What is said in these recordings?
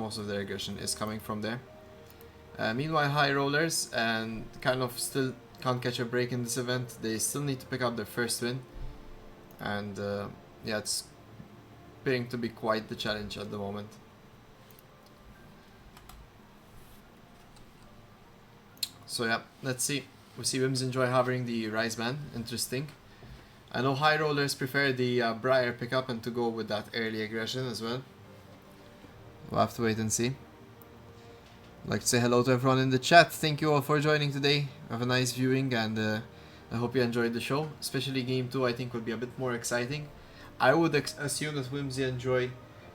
most of their aggression is coming from there. Meanwhile, Highrollers and kind of still can't catch a break in this event. They still need to pick up their first win, and yeah, it's appearing to be quite the challenge at the moment. So yeah, let's see. We see Whimsy enjoy having the Rise Band. Interesting. I know Highrollers prefer the Briar pickup and to go with that early aggression as well. We'll have to wait and see. I'd like to say hello to everyone in the chat. Thank you all for joining today. Have a nice viewing, and I hope you enjoyed the show. Especially game 2, I think will be a bit more exciting. I would assume that Whimsy and Joy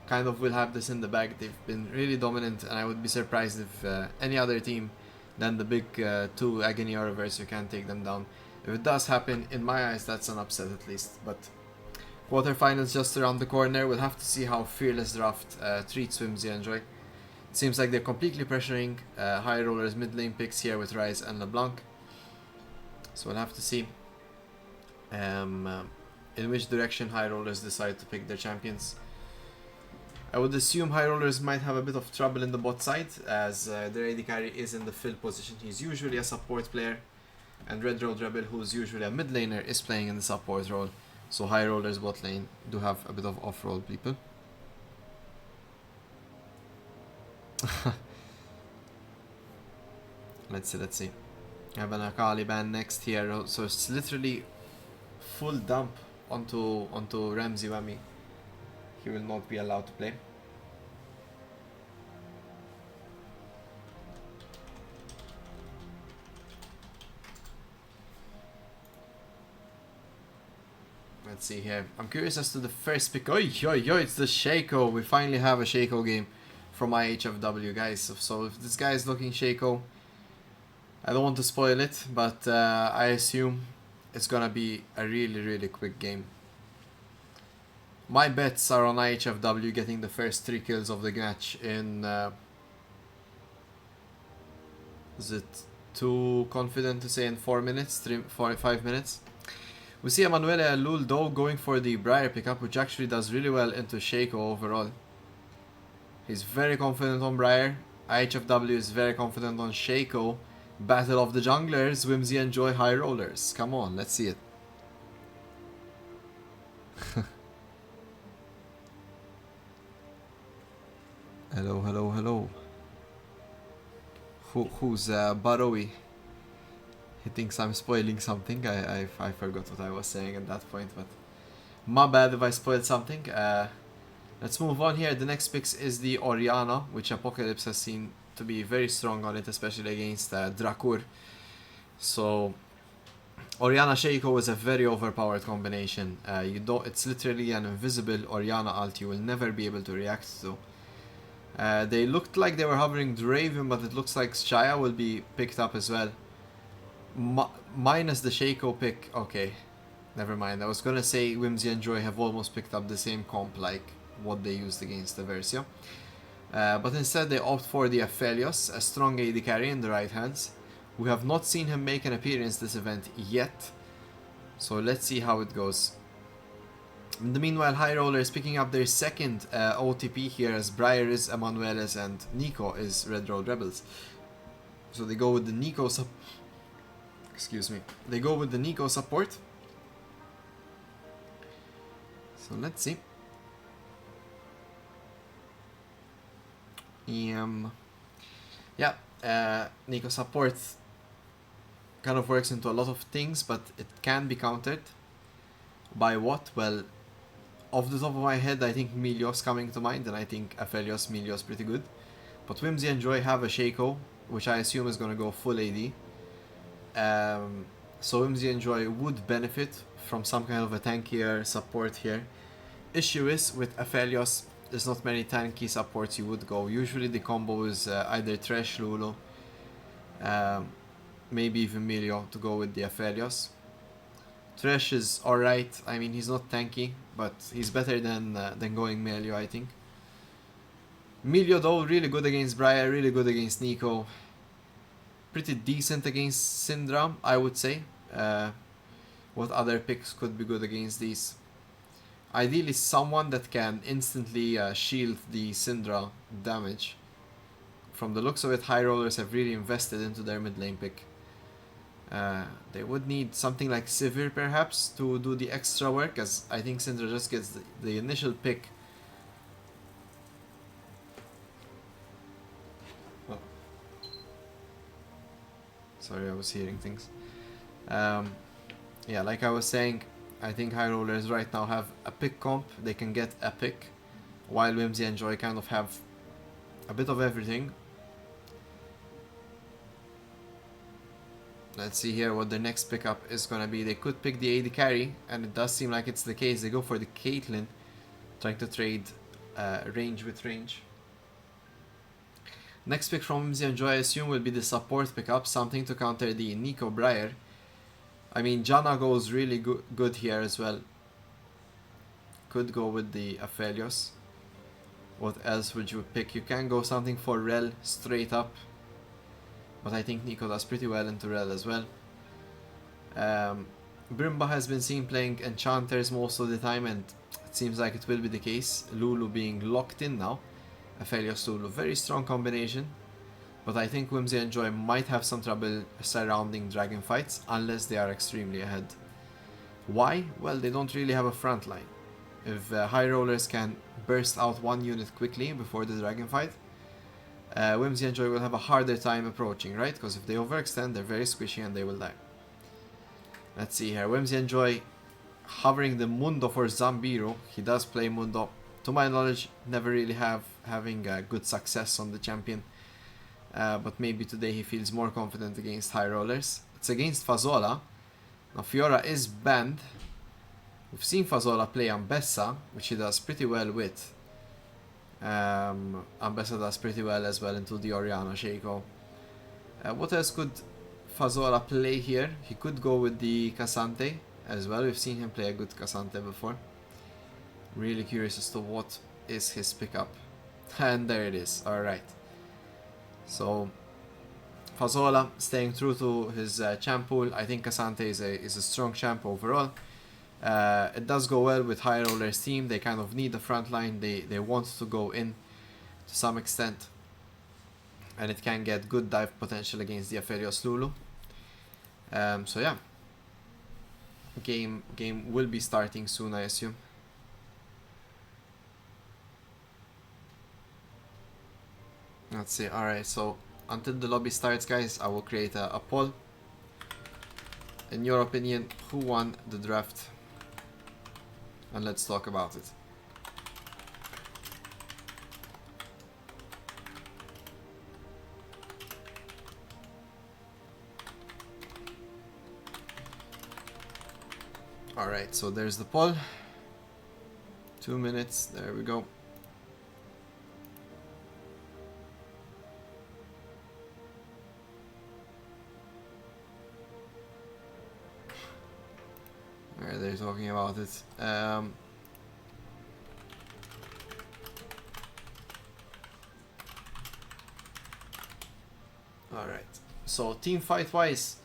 kind of will have this in the bag. They've been really dominant, and I would be surprised if any other team than the big 2 Agony or Reverse can take them down. If it does happen, in my eyes, that's an upset at least. But quarterfinals just around the corner. We'll have to see how Fearless Draft treats Whimsy and Joy. Seems like they're completely pressuring Highrollers mid lane picks here with Rise and LeBlanc. So we'll have to see in which direction Highrollers decide to pick their champions. I would assume Highrollers might have a bit of trouble in the bot side, as their AD carry is in the fill position. He's usually a support player, and Red Road Rebel, who's usually a mid laner, is playing in the support role. So Highrollers bot lane do have a bit of off-roll people. Let's see. I have an Akali ban next here, so it's literally full dump onto Ramsey Whammy. He will not be allowed to play. Let's see here. I'm curious as to the first pick. Oi, it's the Shaco. We finally have a Shaco game from IHFW, guys. So if this guy is looking Shaco, I don't want to spoil it, but I assume it's gonna be a really quick game. My bets are on IHFW getting the first 3 kills of the match in... is it too confident to say in 4 minutes? 5 minutes? We see Emanuele Lul though going for the Briar pickup, which actually does really well into Shaco overall. He's very confident on Briar. IHFW is very confident on Shaco. Battle of the junglers, Whimsy and Joy Highrollers. Come on, let's see it. Hello. Who's Barowi? He thinks I'm spoiling something. I forgot what I was saying at that point, but my bad if I spoiled something. Let's move on here. The next picks is the Orianna, which Apocalypse has seen to be very strong on it, especially against Drakur. So Orianna Shaco is a very overpowered combination. It's literally an invisible Orianna ult you will never be able to react to. They looked like they were hovering Draven, but it looks like Shaya will be picked up as well. Minus the Shaco pick. Okay, never mind. I was gonna say Whimsy and Joy have almost picked up the same comp like what they used against the Versio. But instead they opt for the Aphelios, a strong AD carry in the right hands. We have not seen him make an appearance this event yet, so let's see how it goes. In the meanwhile, Highroller is picking up their second OTP here, as Briar is Emanueles and Nico is Red Road Rebels. So they go with the Nico They go with the Nico support. So let's see. Nico support kind of works into a lot of things, but it can be countered by what? Well, off the top of my head, I think Milios coming to mind, and I think Aphelios, Milios pretty good. But Whimsy and Joy have a Shaco, which I assume is going to go full AD. So Whimsy and Joy would benefit from some kind of a tankier support here. Issue is, with Aphelios, there's not many tanky supports you would go. Usually the combo is either Thresh, Lulu, maybe even Milio to go with the Aphelios. Thresh is alright. I mean, he's not tanky, but he's better than going Melio, I think. Milio though, really good against Briar, really good against Nico. Pretty decent against Syndra, I would say. What other picks could be good against these? Ideally someone that can instantly shield the Syndra damage. From the looks of it, Highrollers have really invested into their mid lane pick. They would need something like Sivir perhaps to do the extra work, as I think Syndra just gets the initial pick. Oh. Sorry, I was hearing things. Yeah, like I was saying, I think Highrollers right now have a pick comp. They can get a pick, while Whimsy and Joy kind of have a bit of everything. Let's see here what the next pickup is gonna be. They could pick the AD carry, and it does seem like it's the case. They go for the Caitlyn, trying to trade range with range. Next pick from Whimsy and Joy, I assume, will be the support pickup, something to counter the Nico Briar. I mean, Janna goes really good here as well. Could go with the Aphelios. What else would you pick? You can go something for Rel straight up, but I think Nico does pretty well into Rel as well. Brimba has been seen playing Enchanters most of the time, and it seems like it will be the case. Lulu being locked in now. Aphelios Lulu, very strong combination, but I think Whimsy and Joy might have some trouble surrounding dragon fights unless they are extremely ahead. Why? Well, they don't really have a front line. If Highrollers can burst out one unit quickly before the dragon fight, Whimsy and Joy will have a harder time approaching, right? Because if they overextend, they're very squishy and they will die. Let's see here. Whimsy and Joy hovering the Mundo for Zambiru. He does play Mundo. To my knowledge, never really having good success on the champion. But maybe today he feels more confident against Highrollers. It's against Fazola. Now Fiora is banned. We've seen Fazola play Ambessa, which he does pretty well with. Ambessa does pretty well as well into the Orianna Shaco. What else could Fazola play here? He could go with the Cassante as well. We've seen him play a good Cassante before. Really curious as to what is his pickup. And there it is. Alright. So Fazola staying true to his champ pool. I think Cassante is a strong champ overall. It does go well with Highrollers team. They kind of need the front line. They want to go in to some extent, and it can get good dive potential against the Aphelios Lulu. So yeah, game will be starting soon, I assume. Let's see. Alright, so until the lobby starts, guys, I will create a poll. In your opinion, who won the draft? And let's talk about it. Alright, so there's the poll. 2 minutes, there we go. Alright, they're talking about it. Alright, so team fight wise,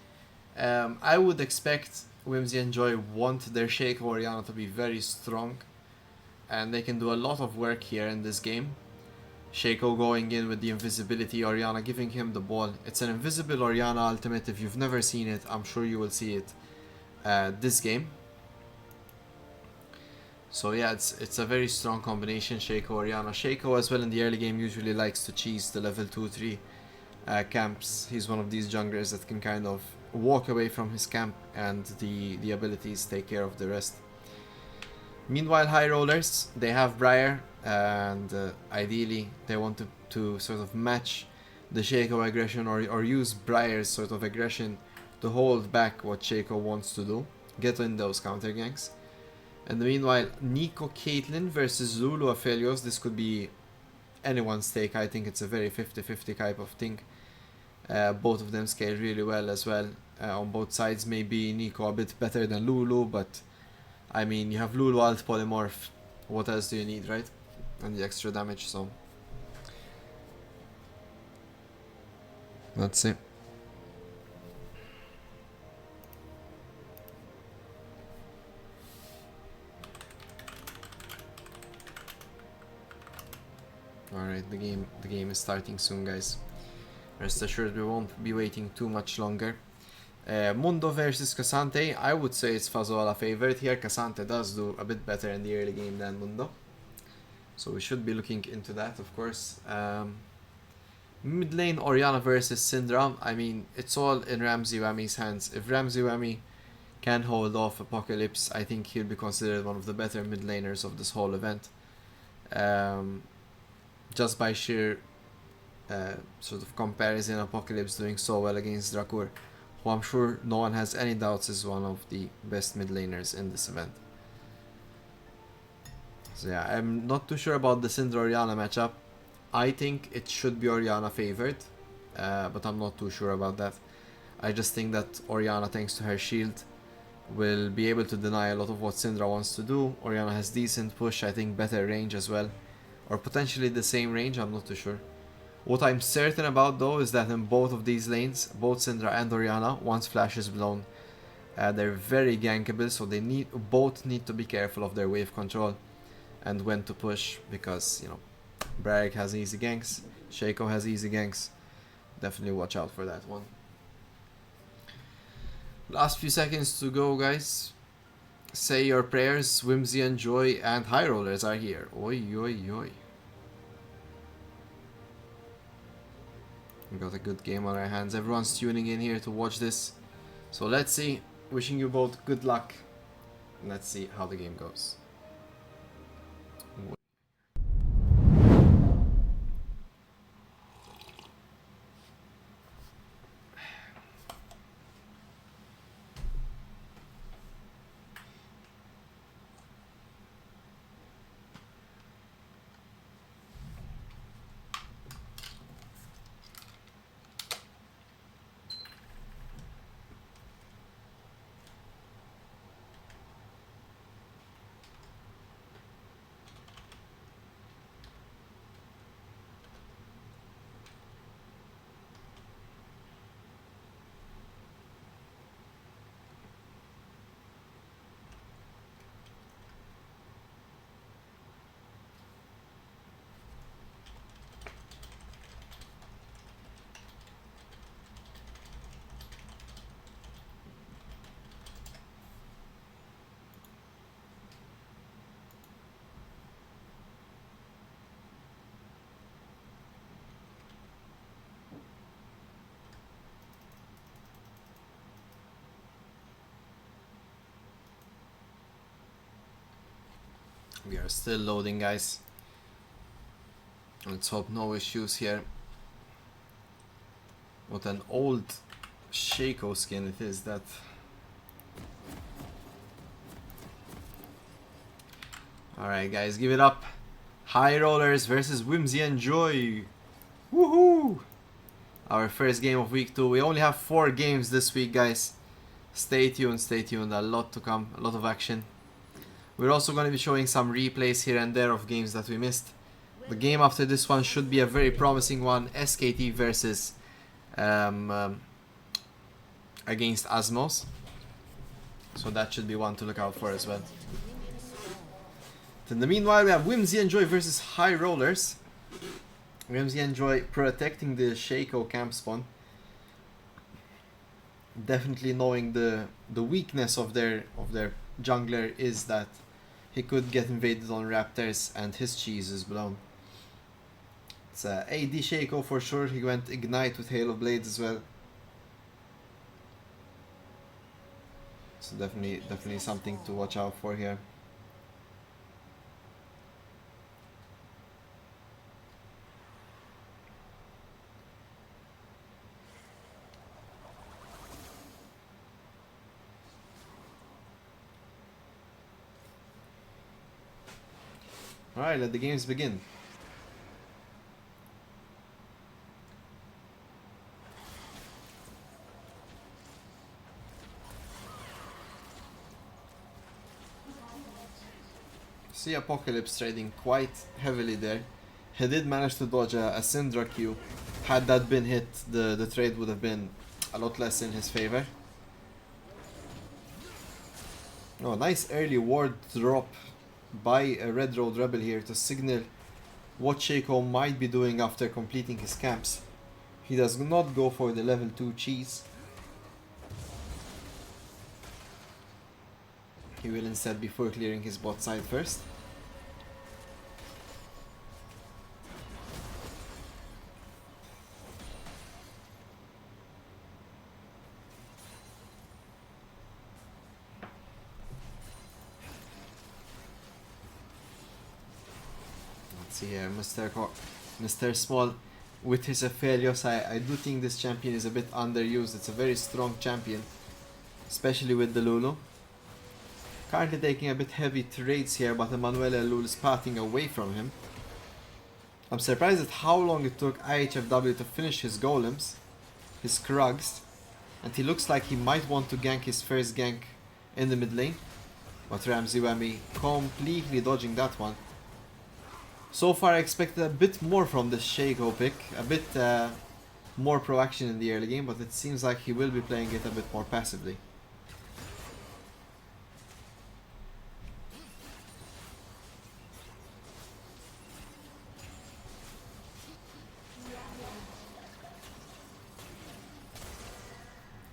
I would expect Whimsy and Joy want their Shaco Orianna to be very strong, and they can do a lot of work here in this game. Shaco going in with the invisibility, Orianna giving him the ball. It's an invisible Orianna ultimate. If you've never seen it, I'm sure you will see it this game. So yeah, it's a very strong combination, Shaco Orianna. Shaco as well in the early game usually likes to cheese the level 2-3 camps. He's one of these junglers that can kind of walk away from his camp, and the abilities take care of the rest. Meanwhile, Highrollers, they have Briar, and ideally they want to sort of match the Shaco aggression, or use Briar's sort of aggression to hold back what Shaco wants to do, get in those counter ganks. And meanwhile, Nico Caitlyn versus Lulu Aphelios, this could be anyone's take. I think it's a very 50-50 type of thing. Both of them scale really well as well on both sides. Maybe Nico a bit better than Lulu, but I mean, you have Lulu alt polymorph. What else do you need, right? And the extra damage, so let's see. the game is starting soon, guys. Rest assured we won't be waiting too much longer. Mundo versus Cassante. I would say it's Fazola favorite here. Cassante does do a bit better in the early game than Mundo, so we should be looking into that, of course. Mid lane Orianna versus Syndra. I mean, it's all in Ramsey Wammy's hands. If Ramsey Wammy can hold off Apocalypse, I think he'll be considered one of the better mid laners of this whole event. Just by sheer sort of comparison, Apocalypse doing so well against Drakur, who I'm sure no one has any doubts is one of the best mid laners in this event. So yeah, I'm not too sure about the Syndra-Orianna matchup. I think it should be Orianna favored, but I'm not too sure about that. I just think that Orianna, thanks to her shield, will be able to deny a lot of what Syndra wants to do. Orianna has decent push, I think better range as well. Or potentially the same range, I'm not too sure. What I'm certain about though is that in both of these lanes, both Syndra and Orianna, once flash is blown, they're very gankable, so they both need to be careful of their wave control and when to push, because, you know, Bragg has easy ganks, Shaco has easy ganks. Definitely watch out for that one. Last few seconds to go, guys. Say your prayers. Whimsy and Joy and Highrollers are here. Oi, oi, oi. We got a good game on our hands. Everyone's tuning in here to watch this. So let's see. Wishing you both good luck. Let's see how the game goes. We are still loading, guys. Let's hope no issues here. What an old Shaco skin it is, that. Alright, guys, give it up. Highrollers versus Whimsy and Joy. Woohoo! Our first game of week 2. We only have 4 games this week, guys. Stay tuned, stay tuned. A lot to come, a lot of action. We're also going to be showing some replays here and there of games that we missed. The game after this one should be a very promising one. SKT versus against Asmos. So that should be one to look out for as well. In the meanwhile, we have Whimsy and Joy versus Highrollers. Whimsy and Joy protecting the Shaco camp spawn. Definitely knowing the weakness of their jungler is that he could get invaded on Raptors and his cheese is blown. It's AD Shaco for sure. He went Ignite with Halo Blades as well. So definitely something to watch out for here. Alright, let the games begin. See Apocalypse trading quite heavily there. He did manage to dodge a Syndra Q. Had that been hit, the trade would have been a lot less in his favor. Oh, nice early ward drop by a Red Road Rebel here to signal what Shaco might be doing after completing his camps. He does not go for the level 2 cheese. He will instead be for clearing his bot side first. Let's see here, Mr. Small with his Aphelios. I do think this champion is a bit underused. It's a very strong champion, especially with the Lulu. Currently taking a bit heavy trades here, but Emmanuel Elul is pathing away from him. I'm surprised at how long it took IHFW to finish his golems, his Krugs, and he looks like he might want to gank his first gank in the mid lane. But Ramsey Whammy completely dodging that one. So far I expected a bit more from this Shaco pick, a bit more pro-action in the early game, but it seems like he will be playing it a bit more passively.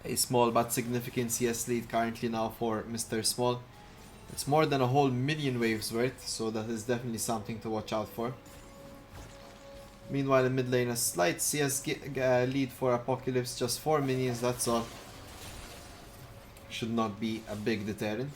A small but significant CS lead currently now for Mr. Small. It's more than a whole million waves worth, so that is definitely something to watch out for. Meanwhile in mid lane, a slight CS lead for Apocalypse, just 4 minions, that's all. Should not be a big deterrent.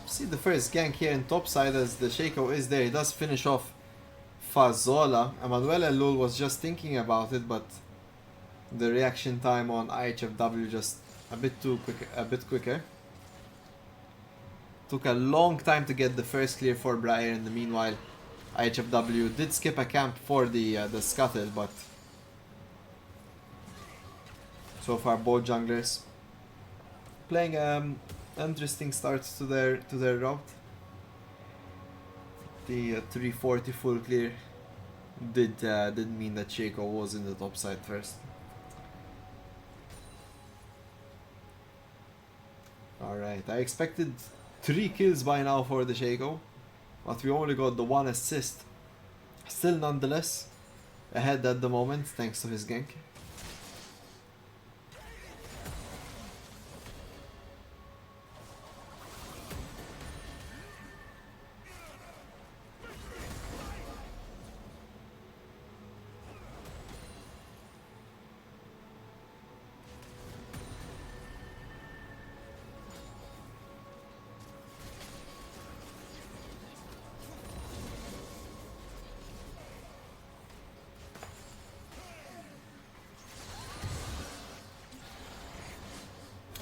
See the first gank here in top side as the Shaco is there. He does finish off Fazola. Emmanuel Elul was just thinking about it, but the reaction time on IHFW just a bit quicker. Took a long time to get the first clear for Briar. In the meanwhile, IHFW did skip a camp for the scuttle, but so far both junglers playing interesting starts to their route. The 340 full clear didn't mean that Shaco was in the top side first. Alright, I expected 3 kills by now for the Shaco, but we only got the 1 assist. Still nonetheless ahead at the moment thanks to his gank.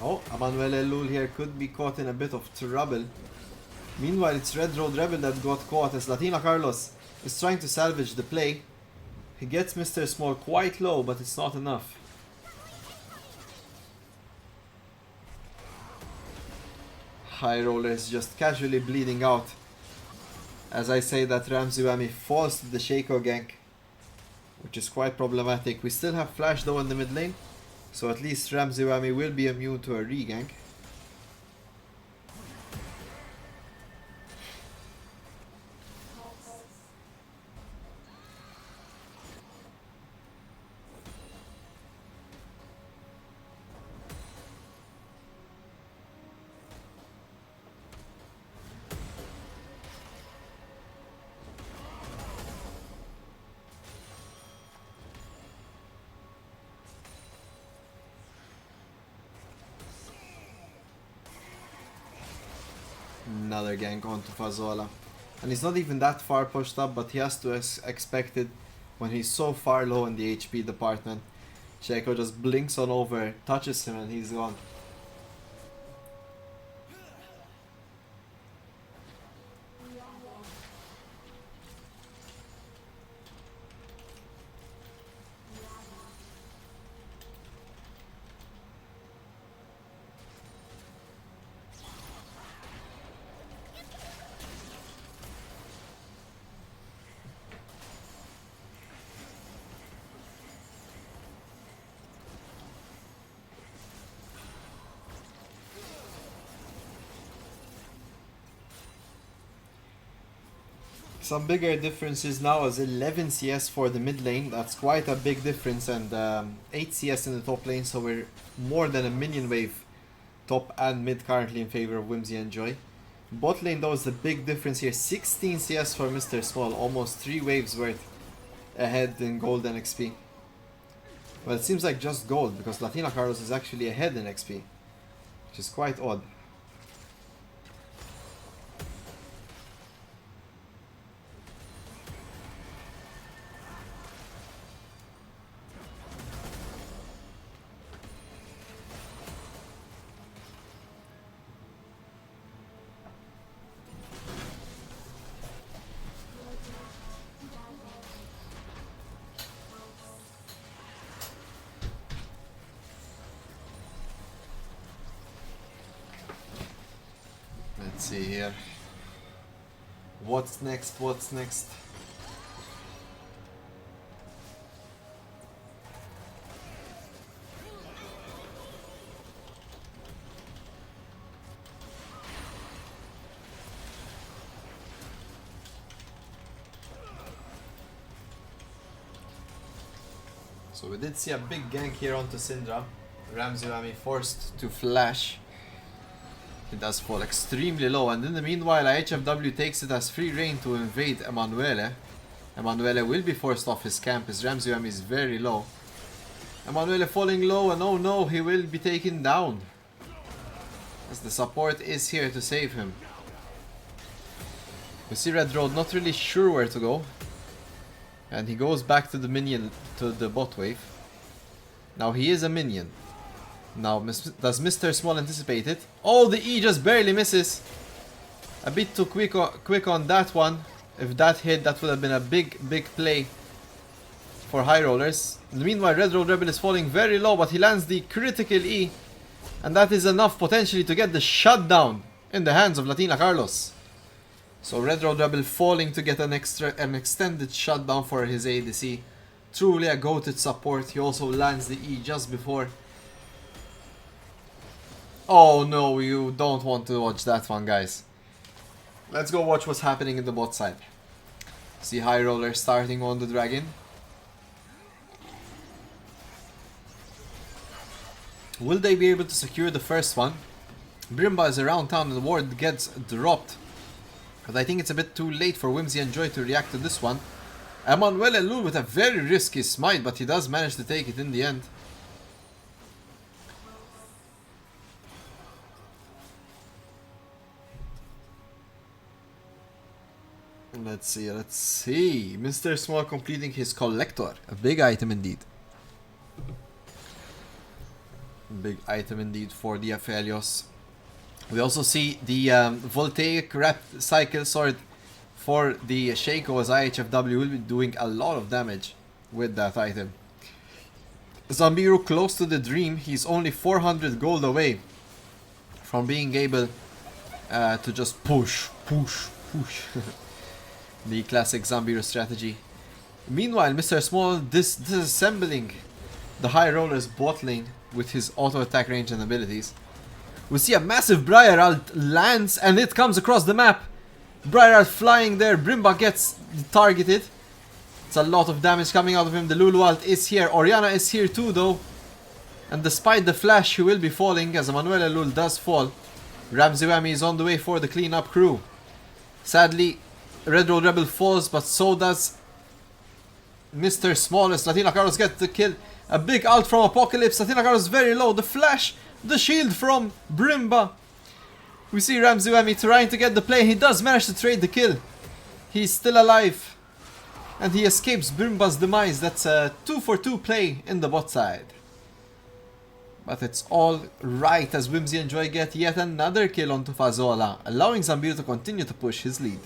Oh, Emmanuel Elul here could be caught in a bit of trouble. Meanwhile, it's Red Road Rebel that got caught as Latina Carlos is trying to salvage the play. He gets Mr. Small quite low, but it's not enough. Highrollers just casually bleeding out. As I say that Ramsey Whammy falls to the Shaco gank, which is quite problematic. We still have Flash though in the mid lane. So at least Ramsey Whammy will be immune to a regank. Another gank onto Fazola. And he's not even that far pushed up, but he has to expect it when he's so far low in the HP department. Shaco just blinks on over, touches him, and he's gone. Some bigger differences now as 11 CS for the mid lane. That's quite a big difference, and 8 CS in the top lane, so we're more than a minion wave top and mid currently in favor of Whimsy and Joy. Bot lane though is the big difference here. 16 CS for Mr. Small, almost 3 waves worth ahead in gold and XP. Well, it seems like just gold, because Latina Carlos is actually ahead in XP, which is quite odd. Let's see here. What's next? What's next? So we did see a big gank here onto Syndra. Ramsey forced to flash. He does fall extremely low, and in the meanwhile IHFW takes it as free reign to invade Emanuele. Emanuele will be forced off his camp as Ramsey is very low. Emanuele falling low, and oh no, he will be taken down, as the support is here to save him. We see Red Road not really sure where to go, and he goes back to the minion, to the bot wave. Now he is a minion. Now, does Mr. Small anticipate it? Oh, the E just barely misses. A bit too quick on that one. If that hit, that would have been a big play for Highrollers. Meanwhile, Red Road Rebel is falling very low, but he lands the critical E. And that is enough potentially to get the shutdown in the hands of Latina Carlos. So Red Road Rebel falling to get an extended shutdown for his ADC. Truly a goated support. He also lands the E just before. Oh no, you don't want to watch that one, guys. Let's go watch what's happening in the bot side. See Highroller starting on the dragon. Will they be able to secure the first one? Brimba is around town and the ward gets dropped. But I think it's a bit too late for Whimsy and Joy to react to this one. Emanuele Lul with a very risky smite, but he does manage to take it in the end. Let's see. Mr. Small completing his collector. A big item indeed. Big item indeed for the Aphelios. We also see the Voltaic Rep Cycle Sword for the Shaco, as IHFW will be doing a lot of damage with that item. Zambiru close to the dream. He's only 400 gold away from being able to just push. The classic Zambiru strategy. Meanwhile, Mr. Small disassembling the Highrollers bot lane with his auto attack range and abilities. We see a massive Briar ult lands and it comes across the map. Briar ult flying there. Brimba gets targeted. It's a lot of damage coming out of him. The Lulu ult is here. Oriana is here too though. And despite the flash, he will be falling as Emanuele Lul does fall. Ramsey Whammy is on the way for the cleanup crew. Sadly, Red Road Rebel falls, but so does Mr. Smallest. Latina Carlos gets the kill. A big ult from Apocalypse. Latina Carlos very low. The flash, the shield from Brimba. We see Ramsey Whammy trying to get the play. He does manage to trade the kill. He's still alive. And he escapes Brimba's demise. That's a 2-for-2 play in the bot side. But it's all right as Whimsy and Joy get yet another kill onto Fazola, allowing Zambiru to continue to push his lead.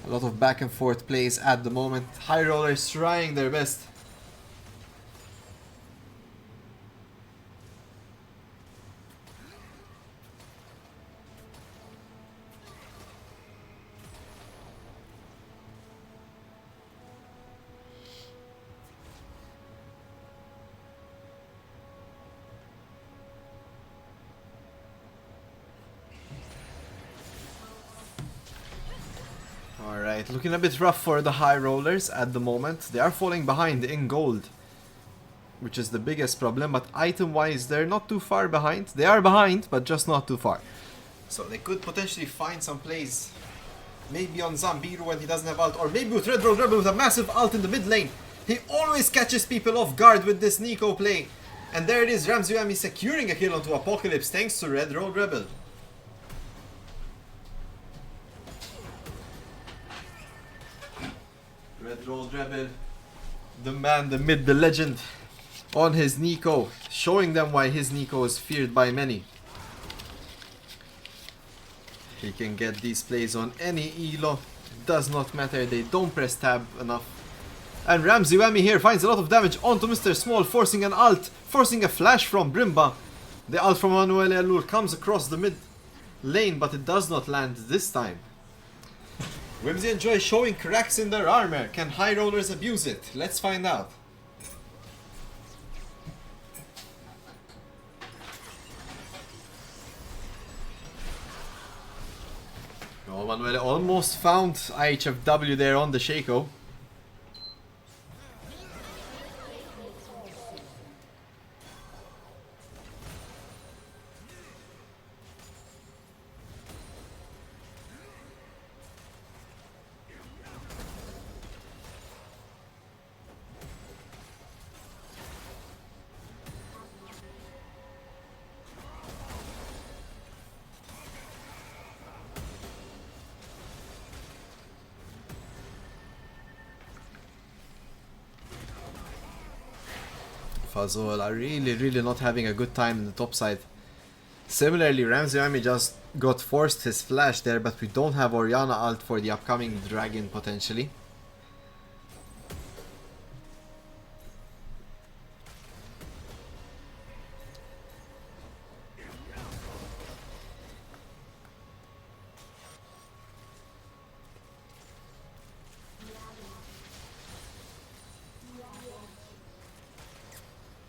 A lot of back and forth plays at the moment. Highrollers trying their best. Alright, looking a bit rough for the high rollers at the moment. They are falling behind in gold, which is the biggest problem, but item-wise they're not too far behind. They are behind, but just not too far. So they could potentially find some plays. Maybe on Zambiru when he doesn't have ult, or maybe with Red Road Rebel with a massive ult in the mid lane. He always catches people off guard with this Nico play. And there it is, Ramsey securing a kill onto Apocalypse thanks to Red Road Rebel. Red Road Rebel, the man, the myth, the legend, on his Nico, showing them why his Nico is feared by many. He can get these plays on any elo, does not matter, they don't press tab enough. And Ramsey here finds a lot of damage onto Mr. Small, forcing an ult, forcing a flash from Brimba. The ult from Manuel Alur comes across the mid lane, but it does not land this time. Whimsy and Joy showing cracks in their armor. Can High Rollers abuse it? Let's find out. Oh, Manuel almost found IHFW there on the Shaco. Fazol are really not having a good time in the top side. Similarly, Ramsey just got forced his flash there, but we don't have Orianna ult for the upcoming dragon potentially.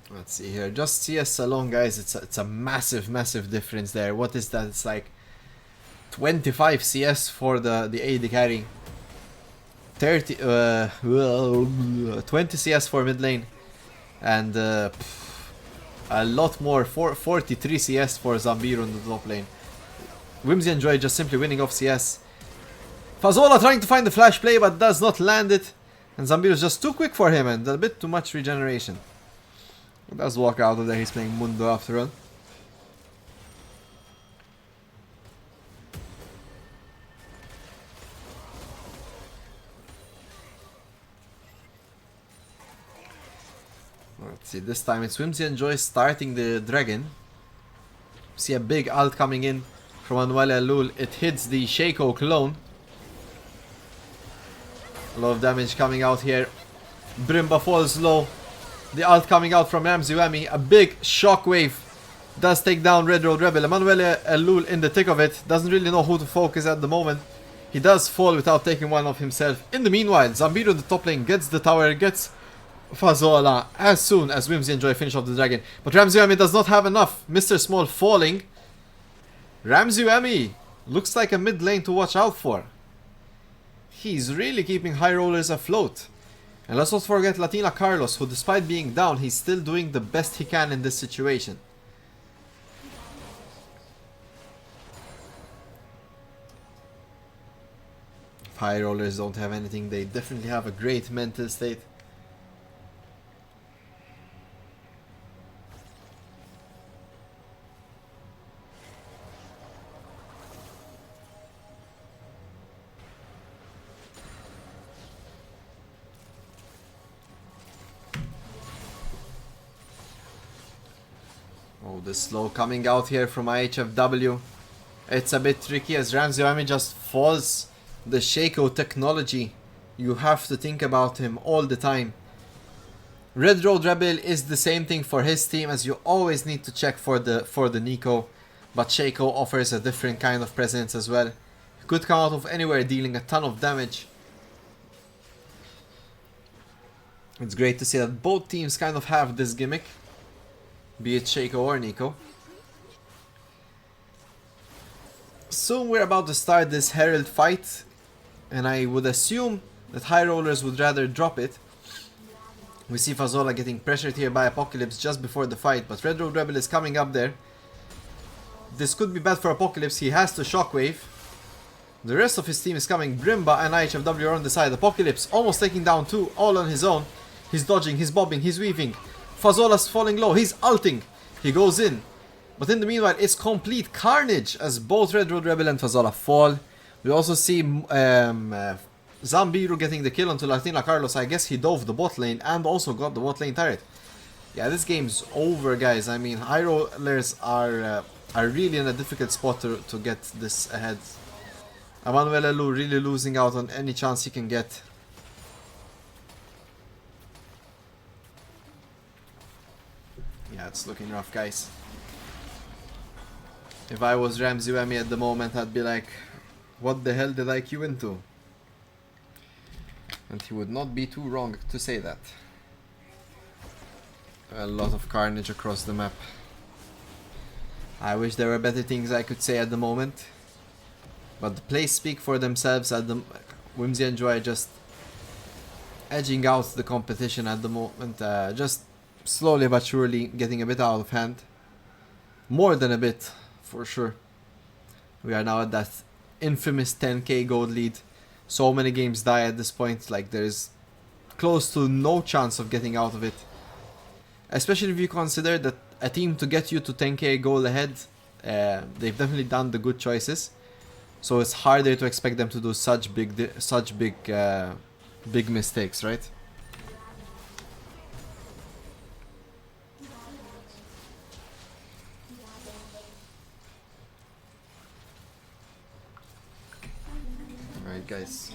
Let's see here, just CS alone, guys, it's a massive difference there. What is that? It's like 25 CS for the AD carry, 20 CS for mid lane, and a lot more, 43 CS for Zambiru in the top lane. Whimsy and Joy just simply winning off CS. Fazola trying to find the flash play but does not land it, and Zambiru is just too quick for him and a bit too much regeneration. He does walk out of there, he's playing Mundo after all. Let's see, this time it's Whimsy and Joy starting the dragon. See a big ult coming in from Manuel Alul. It hits the Shaco clone. A lot of damage coming out here. Brimba falls low. The ult coming out from Ramsey. A big shockwave does take down Red Road Rebel. Emmanuel Alul in the thick of it. Doesn't really know who to focus at the moment. He does fall without taking one of himself. In the meanwhile, Zambiru in the top lane gets the tower, gets Fazola as soon as Whimsy and Joy finish off the dragon. But Ramsey does not have enough. Mr. Small falling. Ramsey looks like a mid lane to watch out for. He's really keeping High Rollers afloat. And let's not forget Latina Carlos, who despite being down, he's still doing the best he can in this situation. If High Rollers don't have anything, they definitely have a great mental state. Oh, the slow coming out here from IHFW. It's a bit tricky as Ramsey just falls. The Shaco technology. You have to think about him all the time. Red Road Rebel is the same thing for his team, as you always need to check for the Nico. But Shaco offers a different kind of presence as well. He could come out of anywhere dealing a ton of damage. It's great to see that both teams kind of have this gimmick. Be it Shaco or Nico. Soon we're about to start this Herald fight. And I would assume that Highrollers would rather drop it. We see Fazola getting pressured here by Apocalypse just before the fight, but Red Road Rebel is coming up there. This could be bad for Apocalypse. He has to Shockwave. The rest of his team is coming. Brimba and IHFW are on the side. Apocalypse almost taking down 2 all on his own. He's dodging, he's bobbing, he's weaving. Fazola's falling low, he's ulting. He goes in. But in the meanwhile, it's complete carnage as both Red Road Rebel and Fazola fall. We also see Zambiru getting the kill onto Latina Carlos. I guess he dove the bot lane and also got the bot lane turret. Yeah, this game's over, guys. I mean, High Rollers are really in a difficult spot to get this ahead. Emmanuel Elu really losing out on any chance he can get. Yeah, it's looking rough, guys. If I was Ramsey Whammy at the moment, I'd be like, what the hell did I queue into? And he would not be too wrong to say that. A lot of carnage across the map. I wish there were better things I could say at the moment. But the plays speak for themselves. At the Whimsy and Joy just edging out the competition at the moment. Just slowly but surely getting a bit out of hand. More than a bit, for sure. We are now at that infamous 10k gold lead. So many games die at this point, like there's close to no chance of getting out of it. Especially if you consider that a team to get you to 10k goal ahead, they've definitely done the good choices. So it's harder to expect them to do such big mistakes, right? Alright, guys.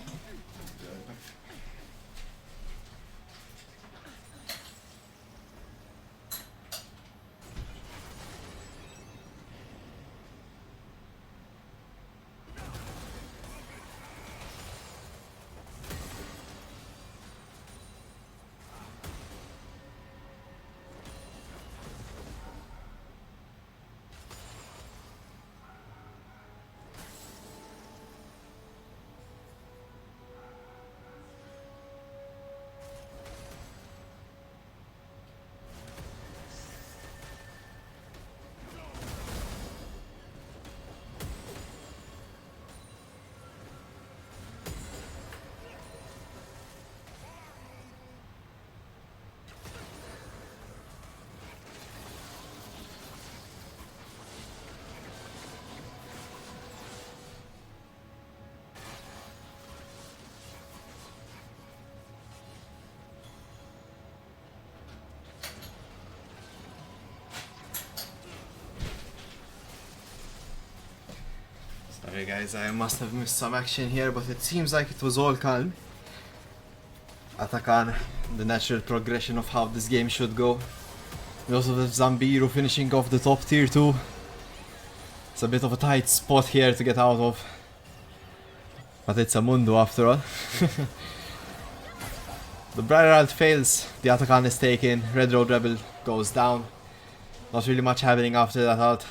Sorry guys, I must have missed some action here, but it seems like it was all calm. Atakan, the natural progression of how this game should go. We also have Zambiru finishing off the top tier 2. It's a bit of a tight spot here to get out of. But it's a Mundo after all. The Briar Ult fails, the Atakan is taken, Red Road Rebel goes down. Not really much happening after that ult.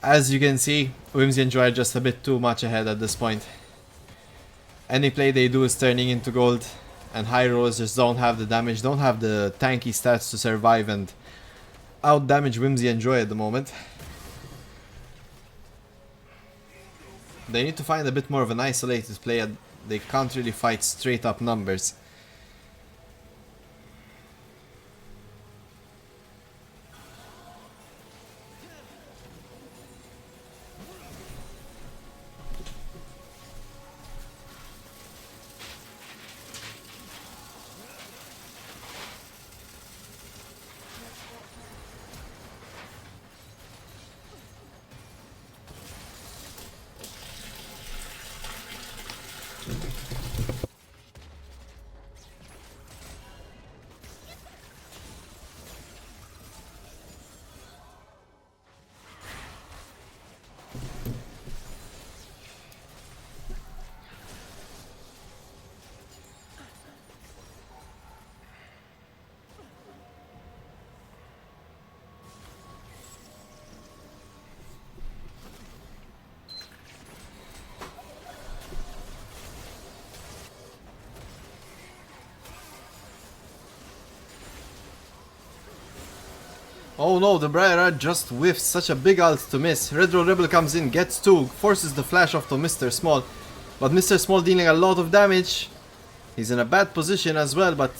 As you can see, Whimsy and Joy are just a bit too much ahead at this point. Any play they do is turning into gold, and Highrollers just don't have the damage, don't have the tanky stats to survive and out damage Whimsy and Joy at the moment. They need to find a bit more of an isolated play. They can't really fight straight up numbers. Oh no, the Briar just whiffs such a big ult to miss. Red Roll Rebel comes in, gets 2, forces the flash off to Mr. Small. But Mr. Small dealing a lot of damage. He's in a bad position as well, but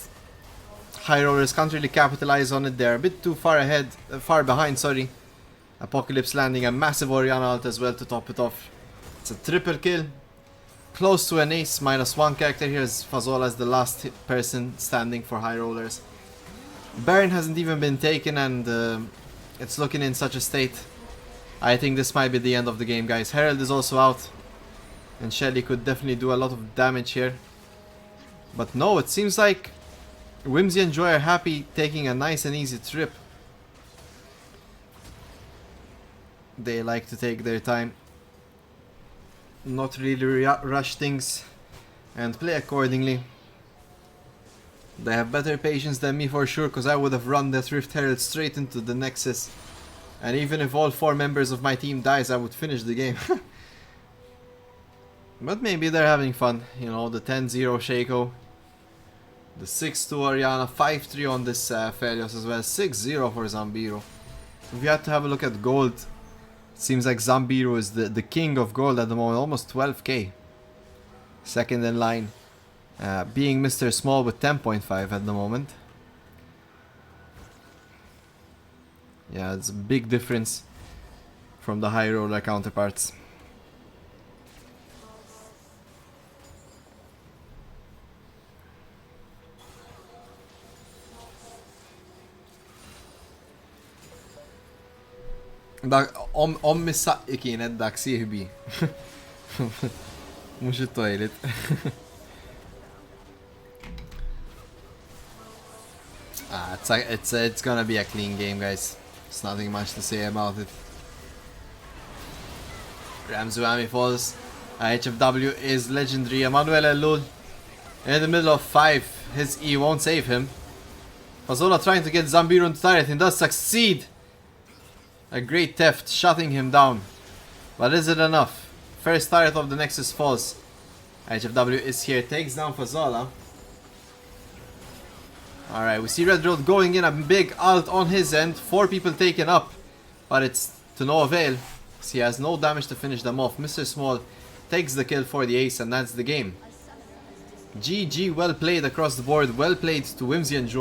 Highrollers can't really capitalize on it. They're a bit too far behind, sorry. Apocalypse landing a massive Orianna ult as well to top it off. It's a triple kill. Close to an ace, -1 character here as Fazola is the last person standing for Highrollers. Baron hasn't even been taken and it's looking in such a state. I think this might be the end of the game, guys. Herald is also out. And Shelly could definitely do a lot of damage here. But no, it seems like Whimsy and Joy are happy taking a nice and easy trip. They like to take their time. Not really rush things. And play accordingly. They have better patience than me for sure, because I would have run that Rift Herald straight into the Nexus. And even if all 4 members of my team dies, I would finish the game. But maybe they're having fun. You know, the 10-0 Shaco. The 6-2 Orianna, 5-3 on this Felios as well. 6-0 for Zambiro. If you had to have a look at gold, it seems like Zambiro is the king of gold at the moment. Almost 12k. Second in line. Being Mr. Small with 10.5 at the moment. Yeah, it's a big difference from the high roller counterparts. Om missaqi kienet dak sieħbi. Mux il-toilet. It's gonna be a clean game, guys. There's nothing much to say about it. Ramzuami falls. HFW is legendary. Emmanuel Elul in the middle of 5. His E won't save him. Fazola trying to get Zambiro into turret and does succeed. A great theft, shutting him down. But is it enough? First turret of the Nexus falls. HFW is here, takes down Fazola. Alright, we see Red Road going in, a big ult on his end. 4 people taken up, but it's to no avail. He has no damage to finish them off. Mr. Small takes the kill for the ace, and that's the game. GG, well played across the board. Well played to Whimsy and Joy.